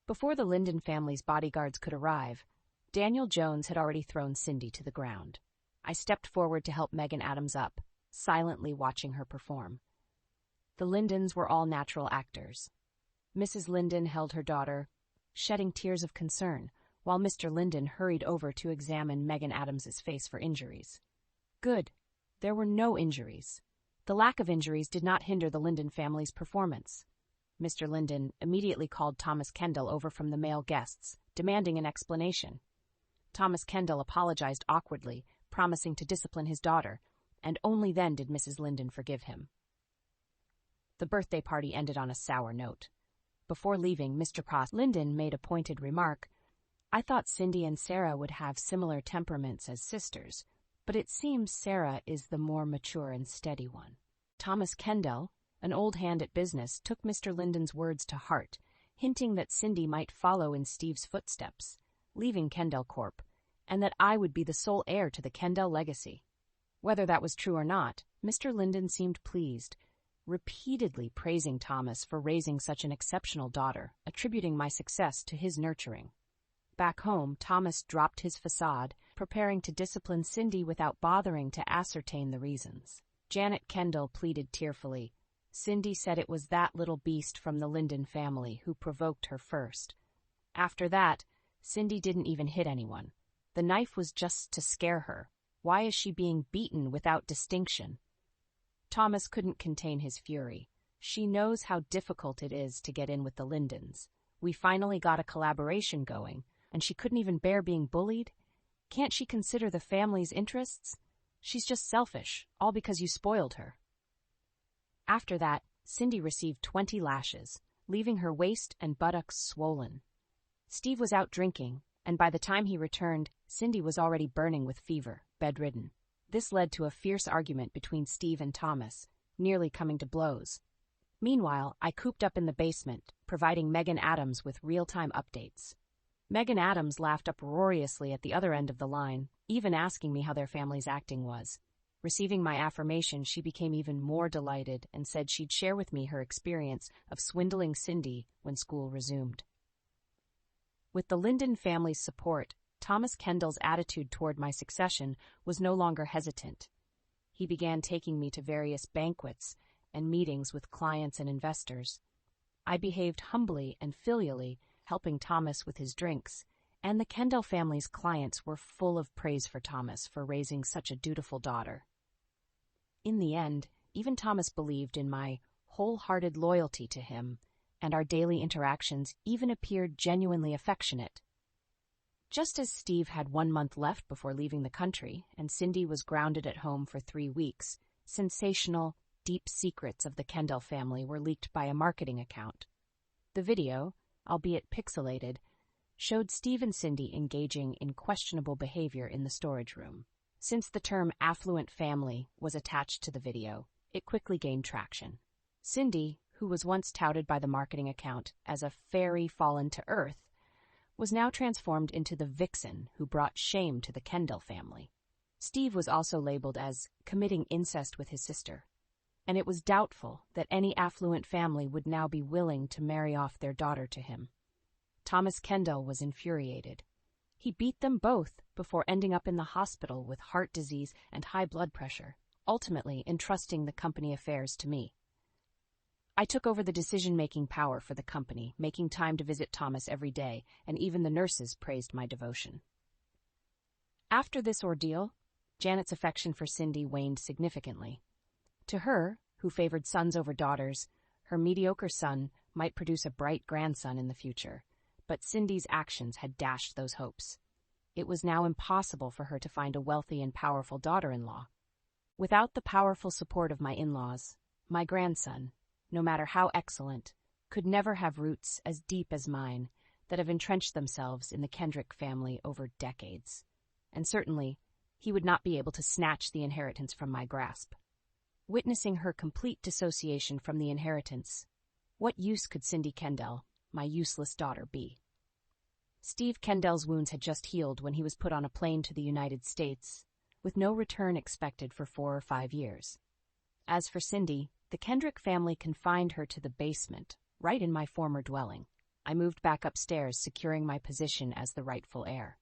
Before the Linden family's bodyguards could arrive, Daniel Jones had already thrown Cindy to the ground. I stepped forward to help Megan Adams up, silently watching her perform. The Lindens were all natural actors. Mrs. Linden held her daughter, shedding tears of concern, while Mr. Linden hurried over to examine Megan Adams's face for injuries. Good. There were no injuries. The lack of injuries did not hinder the Linden family's performance. Mr. Linden immediately called Thomas Kendell over from the male guests, demanding an explanation. Thomas Kendell apologized awkwardly, promising to discipline his daughter, and only then did Mrs. Linden forgive him. The birthday party ended on a sour note. Before leaving, Mr. Pross Linden made a pointed remark. I thought Cindy and Sarah would have similar temperaments as sisters, but it seems Sarah is the more mature and steady one. Thomas Kendell, an old hand at business, took Mr. Linden's words to heart, hinting that Cindy might follow in Steve's footsteps, leaving Kendell Corp., and that I would be the sole heir to the Kendell legacy. Whether that was true or not, Mr. Linden seemed pleased, repeatedly praising Thomas for raising such an exceptional daughter, attributing my success to his nurturing. Back home, Thomas dropped his facade, preparing to discipline Cindy without bothering to ascertain the reasons. Janet Kendell pleaded tearfully. Cindy said it was that little beast from the Linden family who provoked her first. After that, Cindy didn't even hit anyone. The knife was just to scare her. Why is she being beaten without distinction? Thomas couldn't contain his fury. She knows how difficult it is to get in with the Lindens. We finally got a collaboration going, and she couldn't even bear being bullied? Can't she consider the family's interests? She's just selfish, all because you spoiled her. After that, Cindy received 20 lashes, leaving her waist and buttocks swollen. Steve was out drinking, and by the time he returned, Cindy was already burning with fever, bedridden. This led to a fierce argument between Steve and Thomas, nearly coming to blows. Meanwhile, I cooped up in the basement, providing Megan Adams with real-time updates. Megan Adams laughed uproariously at the other end of the line, even asking me how their family's acting was. Receiving my affirmation, she became even more delighted and said she'd share with me her experience of swindling Cindy when school resumed. With the Linden family's support, Thomas Kendall's attitude toward my succession was no longer hesitant. He began taking me to various banquets and meetings with clients and investors. I behaved humbly and filially, helping Thomas with his drinks, and the Kendell family's clients were full of praise for Thomas for raising such a dutiful daughter. In the end, even Thomas believed in my wholehearted loyalty to him, and our daily interactions even appeared genuinely affectionate. Just as Steve had 1 month left before leaving the country, and Cindy was grounded at home for 3 weeks, sensational, deep secrets of the Kendell family were leaked by a marketing account. The video, albeit pixelated, showed Steve and Cindy engaging in questionable behavior in the storage room. Since the term affluent family was attached to the video, it quickly gained traction. Cindy, who was once touted by the marketing account as a fairy fallen to earth, was now transformed into the vixen who brought shame to the Kendell family. Steve was also labeled as committing incest with his sister, and it was doubtful that any affluent family would now be willing to marry off their daughter to him. Thomas Kendell was infuriated. He beat them both before ending up in the hospital with heart disease and high blood pressure, ultimately entrusting the company affairs to me. I took over the decision-making power for the company, making time to visit Thomas every day, and even the nurses praised my devotion. After this ordeal, Janet's affection for Cindy waned significantly. To her, who favored sons over daughters, her mediocre son might produce a bright grandson in the future, but Cindy's actions had dashed those hopes. It was now impossible for her to find a wealthy and powerful daughter-in-law. Without the powerful support of my in-laws, my grandson, no matter how excellent, could never have roots as deep as mine that have entrenched themselves in the Kendrick family over decades. And certainly, he would not be able to snatch the inheritance from my grasp. Witnessing her complete dissociation from the inheritance, what use could Cindy Kendell, my useless daughter, be? Steve Kendell's wounds had just healed when he was put on a plane to the United States, with no return expected for 4 or 5 years. As for Cindy, the Kendrick family confined her to the basement, right in my former dwelling. I moved back upstairs, securing my position as the rightful heir.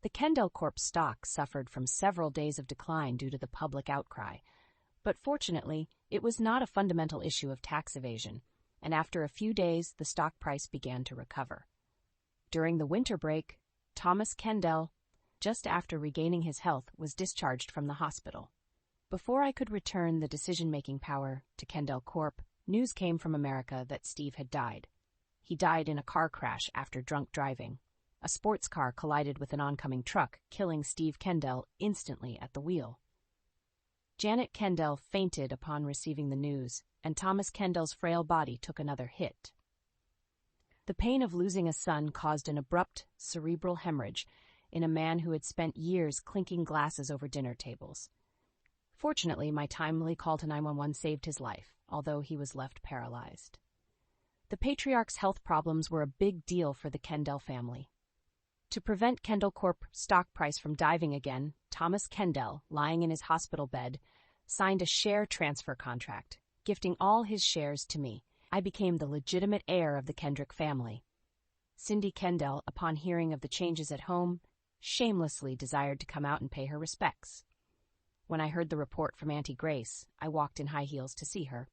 The Kendell Corp stock suffered from several days of decline due to the public outcry, but fortunately, it was not a fundamental issue of tax evasion, and after a few days, the stock price began to recover. During the winter break, Thomas Kendell, just after regaining his health, was discharged from the hospital. Before I could return the decision-making power to Kendell Corp., news came from America that Steve had died. He died in a car crash after drunk driving. A sports car collided with an oncoming truck, killing Steve Kendell instantly at the wheel. Janet Kendell fainted upon receiving the news, and Thomas Kendell's frail body took another hit. The pain of losing a son caused an abrupt cerebral hemorrhage in a man who had spent years clinking glasses over dinner tables. Fortunately, my timely call to 911 saved his life, although he was left paralyzed. The patriarch's health problems were a big deal for the Kendell family. To prevent Kendell Corp. Stock price from diving again, Thomas Kendell, lying in his hospital bed, signed a share transfer contract, gifting all his shares to me. I became the legitimate heir of the Kendrick family. Cindy Kendell, upon hearing of the changes at home, shamelessly desired to come out and pay her respects. When I heard the report from Auntie Grace, I walked in high heels to see her.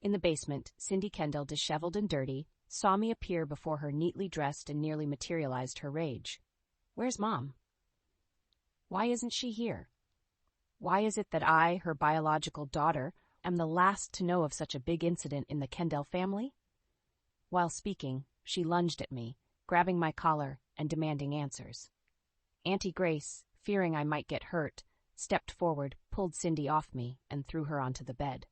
In the basement, Cindy Kendell, disheveled and dirty, saw me appear before her neatly dressed and nearly materialized her rage. "Where's Mom? Why isn't she here? Why is it that I, her biological daughter, am the last to know of such a big incident in the Kendell family?" While speaking, she lunged at me, grabbing my collar and demanding answers. Auntie Grace, fearing I might get hurt, stepped forward, pulled Cindy off me, and threw her onto the bed.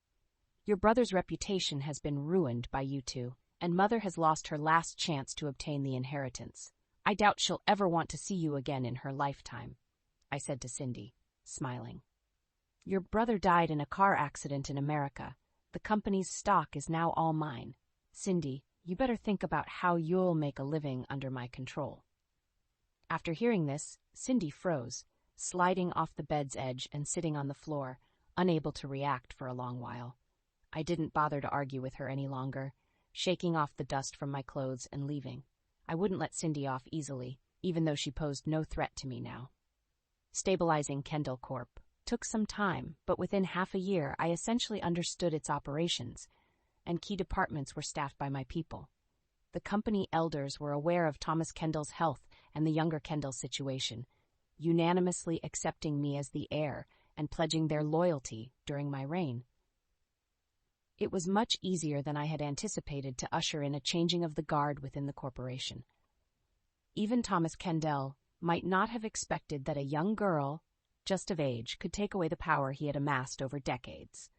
"Your brother's reputation has been ruined by you two, and Mother has lost her last chance to obtain the inheritance. I doubt she'll ever want to see you again in her lifetime," I said to Cindy, smiling. "Your brother died in a car accident in America. The company's stock is now all mine. Cindy, you better think about how you'll make a living under my control." After hearing this, Cindy froze, sliding off the bed's edge and sitting on the floor, unable to react for a long while. I didn't bother to argue with her any longer, shaking off the dust from my clothes and leaving. I wouldn't let Cindy off easily, even though she posed no threat to me now. Stabilizing Kendell Corp. took some time, but within half a year I essentially understood its operations, and key departments were staffed by my people. The company elders were aware of Thomas Kendell's health and the younger Kendell's situation, unanimously accepting me as the heir and pledging their loyalty during my reign. It was much easier than I had anticipated to usher in a changing of the guard within the corporation. Even Thomas Kendell might not have expected that a young girl, just of age, could take away the power he had amassed over decades.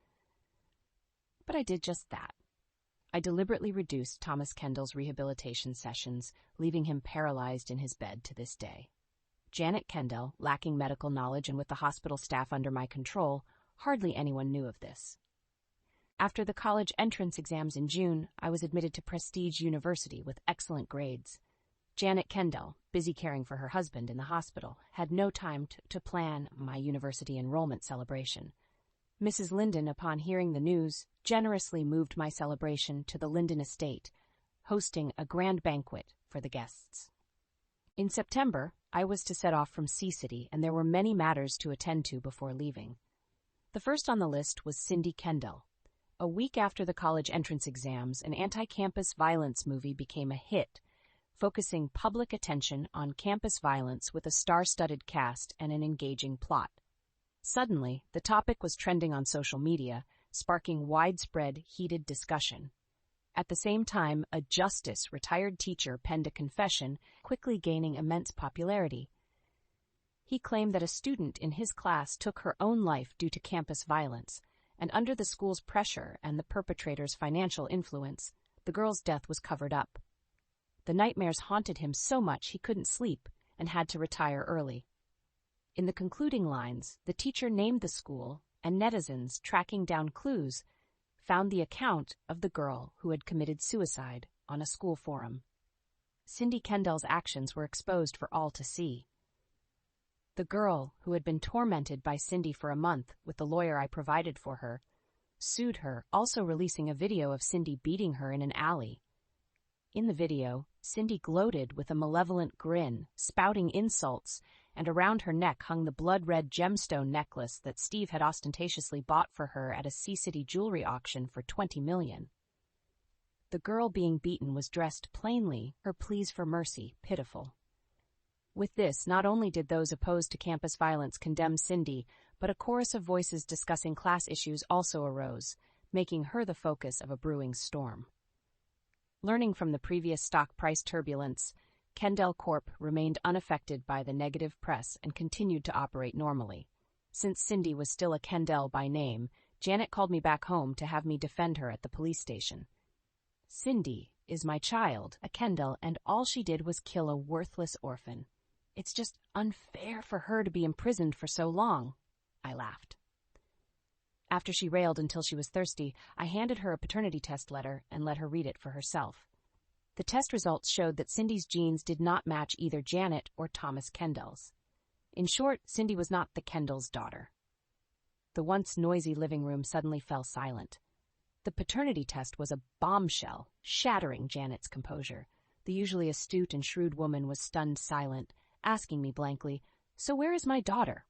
But I did just that. I deliberately reduced Thomas Kendell's rehabilitation sessions, leaving him paralyzed in his bed to this day. Janet Kendell, lacking medical knowledge and with the hospital staff under my control, hardly anyone knew of this. After the college entrance exams in June, I was admitted to Prestige University with excellent grades. Janet Kendell, busy caring for her husband in the hospital, had no time to plan my university enrollment celebration. Mrs. Linden, upon hearing the news, generously moved my celebration to the Linden estate, hosting a grand banquet for the guests. In September, I was to set off from Sea City, and there were many matters to attend to before leaving. The first on the list was Cindy Kendell. A week after the college entrance exams, an anti-campus violence movie became a hit, focusing public attention on campus violence with a star-studded cast and an engaging plot. Suddenly, the topic was trending on social media, sparking widespread, heated discussion. At the same time, a Justice retired teacher penned a confession, quickly gaining immense popularity. He claimed that a student in his class took her own life due to campus violence, and under the school's pressure and the perpetrator's financial influence, the girl's death was covered up. The nightmares haunted him so much he couldn't sleep and had to retire early. In the concluding lines, the teacher named the school, and netizens, tracking down clues, found the account of the girl who had committed suicide on a school forum. Cindy Kendell's actions were exposed for all to see. The girl, who had been tormented by Cindy for a month with the lawyer I provided for her, sued her, also releasing a video of Cindy beating her in an alley. In the video, Cindy gloated with a malevolent grin, spouting insults, and around her neck hung the blood-red gemstone necklace that Steve had ostentatiously bought for her at a Sea City jewelry auction for $20 million. The girl being beaten was dressed plainly, her pleas for mercy pitiful. With this, not only did those opposed to campus violence condemn Cindy, but a chorus of voices discussing class issues also arose, making her the focus of a brewing storm. Learning from the previous stock price turbulence, Kendell Corp remained unaffected by the negative press and continued to operate normally. Since Cindy was still a Kendell by name, Janet called me back home to have me defend her at the police station. Cindy is my child, a Kendell, and all she did was kill a worthless orphan. It's just unfair for her to be imprisoned for so long, I laughed. After she railed until she was thirsty, I handed her a paternity test letter and let her read it for herself. The test results showed that Cindy's genes did not match either Janet or Thomas Kendell's. In short, Cindy was not the Kendell's daughter. The once noisy living room suddenly fell silent. The paternity test was a bombshell, shattering Janet's composure. The usually astute and shrewd woman was stunned silent, asking me blankly, "So where is my daughter?"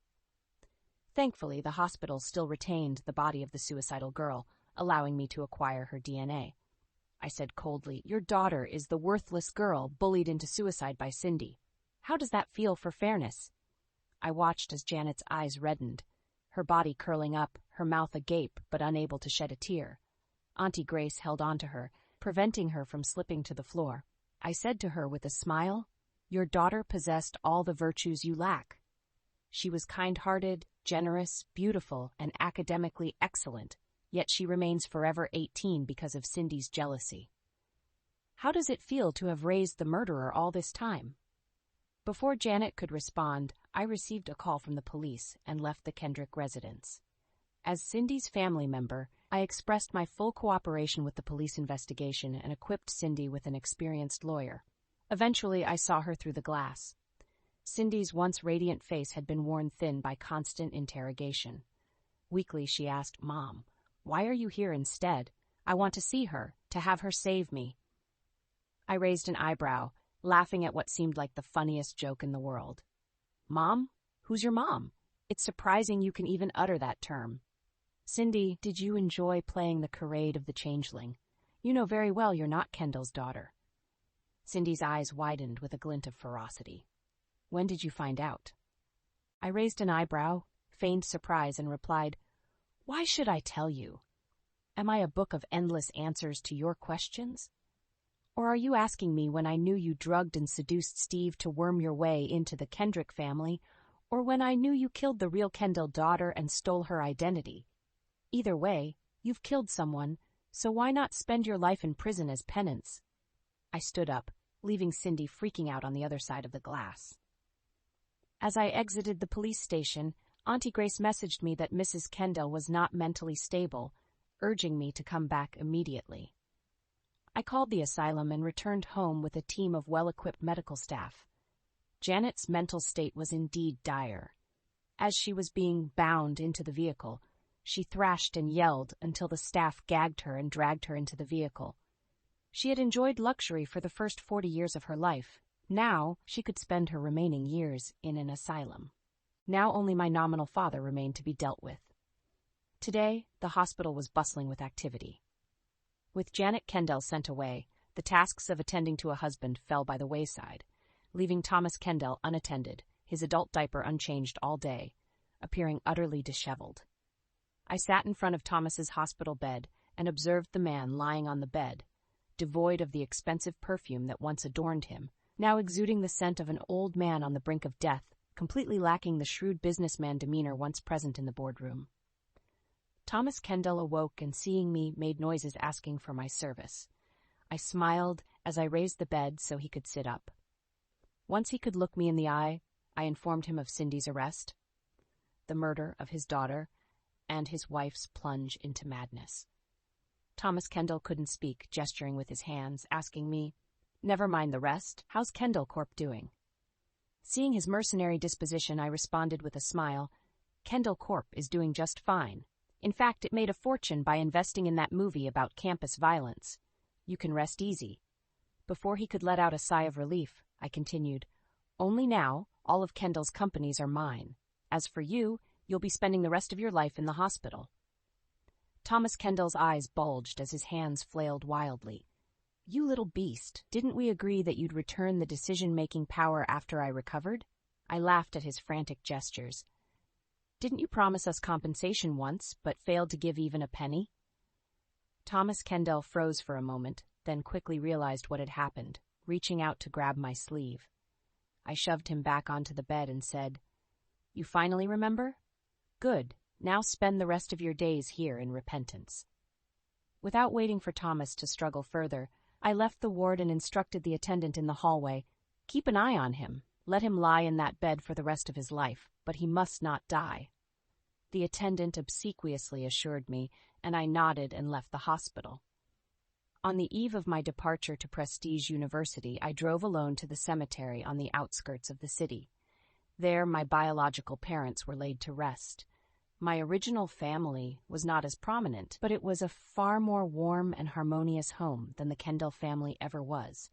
Thankfully, the hospital still retained the body of the suicidal girl, allowing me to acquire her DNA. I said coldly, "Your daughter is the worthless girl bullied into suicide by Cindy. How does that feel for fairness?" I watched as Janet's eyes reddened, her body curling up, her mouth agape but unable to shed a tear. Auntie Grace held on to her, preventing her from slipping to the floor. I said to her with a smile, "Your daughter possessed all the virtues you lack. She was kind-hearted, generous, beautiful, and academically excellent, yet she remains forever 18 because of Cindy's jealousy. How does it feel to have raised the murderer all this time?" Before Janet could respond, I received a call from the police and left the Kendrick residence. As Cindy's family member, I expressed my full cooperation with the police investigation and equipped Cindy with an experienced lawyer. Eventually, I saw her through the glass. Cindy's once radiant face had been worn thin by constant interrogation. Weakly, she asked, "Mom, why are you here instead? I want to see her, to have her save me." I raised an eyebrow, laughing at what seemed like the funniest joke in the world. "Mom? Who's your mom? It's surprising you can even utter that term." "Cindy, did you enjoy playing the charade of the changeling? You know very well you're not Kendall's daughter." Cindy's eyes widened with a glint of ferocity. "When did you find out?" I raised an eyebrow, feigned surprise, and replied, "Why should I tell you? Am I a book of endless answers to your questions? Or are you asking me when I knew you drugged and seduced Steve to worm your way into the Kendrick family, or when I knew you killed the real Kendall daughter and stole her identity? Either way, you've killed someone, so why not spend your life in prison as penance?" I stood up, leaving Cindy freaking out on the other side of the glass. As I exited the police station, Auntie Grace messaged me that Mrs. Kendell was not mentally stable, urging me to come back immediately. I called the asylum and returned home with a team of well-equipped medical staff. Janet's mental state was indeed dire. As she was being bound into the vehicle, she thrashed and yelled until the staff gagged her and dragged her into the vehicle. She had enjoyed luxury for the first 40 years of her life. Now she could spend her remaining years in an asylum. Now only my nominal father remained to be dealt with. Today, the hospital was bustling with activity. With Janet Kendell sent away, the tasks of attending to a husband fell by the wayside, leaving Thomas Kendell unattended, his adult diaper unchanged all day, appearing utterly disheveled. I sat in front of Thomas's hospital bed and observed the man lying on the bed, devoid of the expensive perfume that once adorned him, now exuding the scent of an old man on the brink of death, completely lacking the shrewd businessman demeanor once present in the boardroom. Thomas Kendell awoke and, seeing me, made noises asking for my service. I smiled as I raised the bed so he could sit up. Once he could look me in the eye, I informed him of Cindy's arrest, the murder of his daughter, and his wife's plunge into madness. Thomas Kendell couldn't speak, gesturing with his hands, asking me, "Never mind the rest. How's Kendell Corp doing?" Seeing his mercenary disposition, I responded with a smile, "Kendell Corp is doing just fine. In fact, it made a fortune by investing in that movie about campus violence. You can rest easy." Before he could let out a sigh of relief, I continued, "Only now, all of Kendall's companies are mine. As for you, you'll be spending the rest of your life in the hospital." Thomas Kendall's eyes bulged as his hands flailed wildly. You little beast, didn't we agree that you'd return the decision-making power after I recovered? I laughed at his frantic gestures. Didn't you promise us compensation once, but failed to give even a penny? Thomas Kendell froze for a moment, then quickly realized what had happened, reaching out to grab my sleeve. I shoved him back onto the bed and said, "You finally remember? Good. Now spend the rest of your days here in repentance." Without waiting for Thomas to struggle further, I left the ward and instructed the attendant in the hallway, "Keep an eye on him. Let him lie in that bed for the rest of his life, but he must not die." The attendant obsequiously assured me, and I nodded and left the hospital. On the eve of my departure to Prestige University, I drove alone to the cemetery on the outskirts of the city. There, my biological parents were laid to rest. My original family was not as prominent, but it was a far more warm and harmonious home than the Kendell family ever was.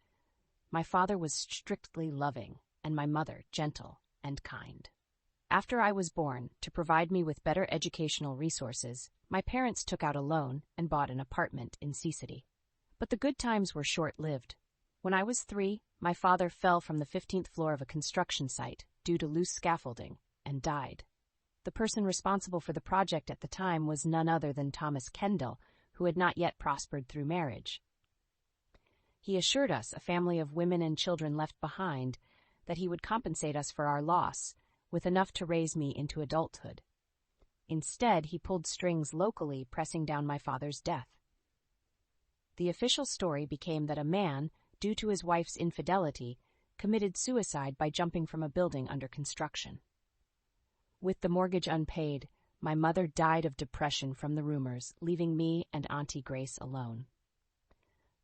My father was strictly loving, and my mother gentle and kind. After I was born, to provide me with better educational resources, my parents took out a loan and bought an apartment in Sea City. But the good times were short-lived. When I was 3, my father fell from the 15th floor of a construction site due to loose scaffolding and died. The person responsible for the project at the time was none other than Thomas Kendell, who had not yet prospered through marriage. He assured us, a family of women and children left behind, that he would compensate us for our loss, with enough to raise me into adulthood. Instead, he pulled strings locally, pressing down my father's death. The official story became that a man, due to his wife's infidelity, committed suicide by jumping from a building under construction. With the mortgage unpaid, my mother died of depression from the rumors, leaving me and Auntie Grace alone.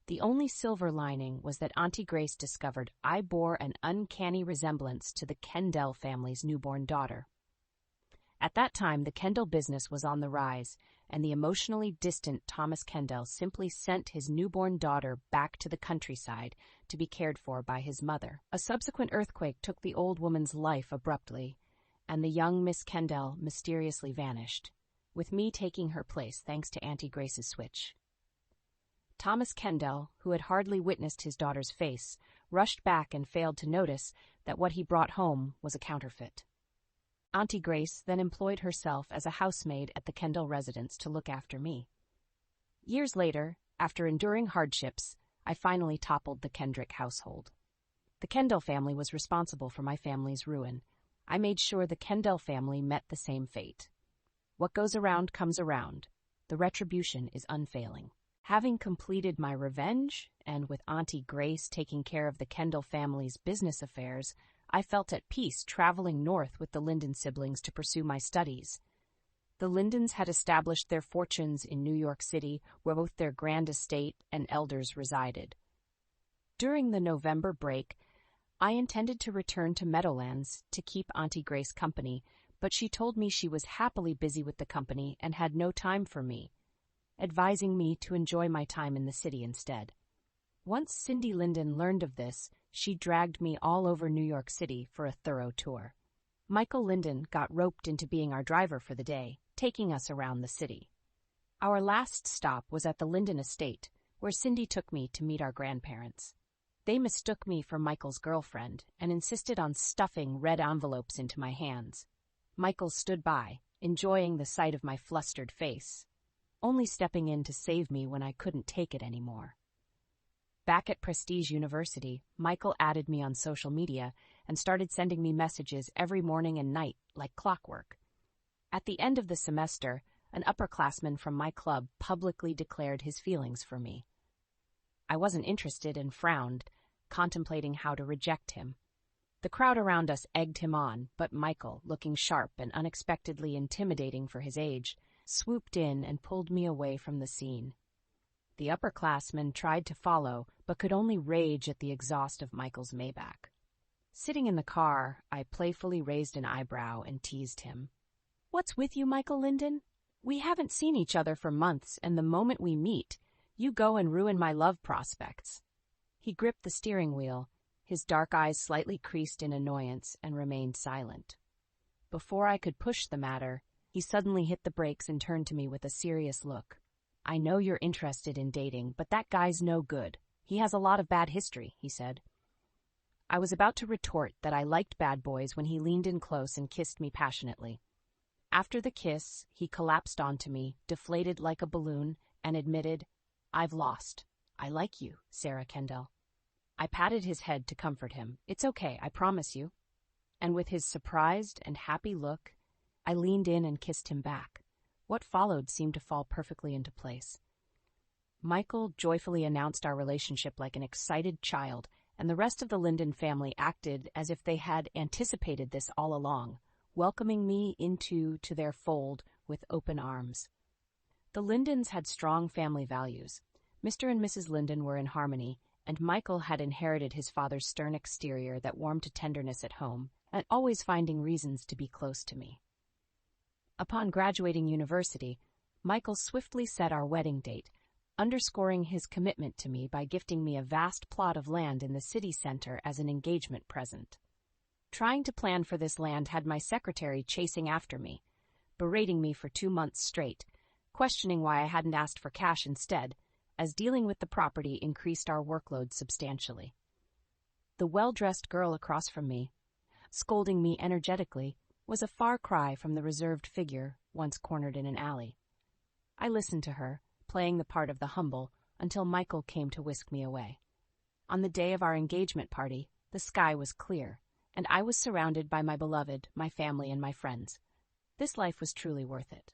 The only silver lining was that Auntie Grace discovered I bore an uncanny resemblance to the Kendell family's newborn daughter. At that time, the Kendell business was on the rise, and the emotionally distant Thomas Kendell simply sent his newborn daughter back to the countryside to be cared for by his mother. A subsequent earthquake took the old woman's life abruptly, and the young Miss Kendell mysteriously vanished, with me taking her place thanks to Auntie Grace's switch. Thomas Kendell, who had hardly witnessed his daughter's face, rushed back and failed to notice that what he brought home was a counterfeit. Auntie Grace then employed herself as a housemaid at the Kendell residence to look after me. Years later, after enduring hardships, I finally toppled the Kendrick household. The Kendell family was responsible for my family's ruin. I made sure the Kendell family met the same fate. What goes around comes around. The retribution is unfailing. Having completed my revenge, and with Auntie Grace taking care of the Kendell family's business affairs, I felt at peace traveling north with the Linden siblings to pursue my studies. The Lindens had established their fortunes in New York City, where both their grand estate and elders resided. During the November break, I intended to return to Meadowlands to keep Auntie Grace company, but she told me she was happily busy with the company and had no time for me, advising me to enjoy my time in the city instead. Once Cindy Linden learned of this, she dragged me all over New York City for a thorough tour. Michael Linden got roped into being our driver for the day, taking us around the city. Our last stop was at the Linden estate, where Cindy took me to meet our grandparents. They mistook me for Michael's girlfriend and insisted on stuffing red envelopes into my hands. Michael stood by, enjoying the sight of my flustered face, only stepping in to save me when I couldn't take it anymore. Back at Prestige University, Michael added me on social media and started sending me messages every morning and night like clockwork. At the end of the semester, an upperclassman from my club publicly declared his feelings for me. I wasn't interested and frowned, contemplating how to reject him. The crowd around us egged him on, but Michael, looking sharp and unexpectedly intimidating for his age, swooped in and pulled me away from the scene. The upperclassman tried to follow, but could only rage at the exhaust of Michael's Maybach. Sitting in the car, I playfully raised an eyebrow and teased him. "What's with you, Michael Linden? We haven't seen each other for months, and the moment we meet, you go and ruin my love prospects." He gripped the steering wheel, his dark eyes slightly creased in annoyance, and remained silent. Before I could push the matter, he suddenly hit the brakes and turned to me with a serious look. "I know you're interested in dating, but that guy's no good. He has a lot of bad history, he said. I was about to retort that I liked bad boys when he leaned in close and kissed me passionately. After the kiss, he collapsed onto me, deflated like a balloon, and admitted, "I've lost. I like you, Sarah Kendell." I patted his head to comfort him. "It's okay, I promise you." And with his surprised and happy look, I leaned in and kissed him back. What followed seemed to fall perfectly into place. Michael joyfully announced our relationship like an excited child, and the rest of the Linden family acted as if they had anticipated this all along, welcoming me into their fold with open arms. The Lindens had strong family values. Mr. and Mrs. Linden were in harmony, and Michael had inherited his father's stern exterior that warmed to tenderness at home, and always finding reasons to be close to me. Upon graduating university, Michael swiftly set our wedding date, underscoring his commitment to me by gifting me a vast plot of land in the city center as an engagement present. Trying to plan for this land had my secretary chasing after me, berating me for 2 months straight, questioning why I hadn't asked for cash instead, as dealing with the property increased our workload substantially. The well-dressed girl across from me, scolding me energetically, was a far cry from the reserved figure once cornered in an alley. I listened to her, playing the part of the humble, until Michael came to whisk me away. On the day of our engagement party, the sky was clear, and I was surrounded by my beloved, my family, and my friends. This life was truly worth it.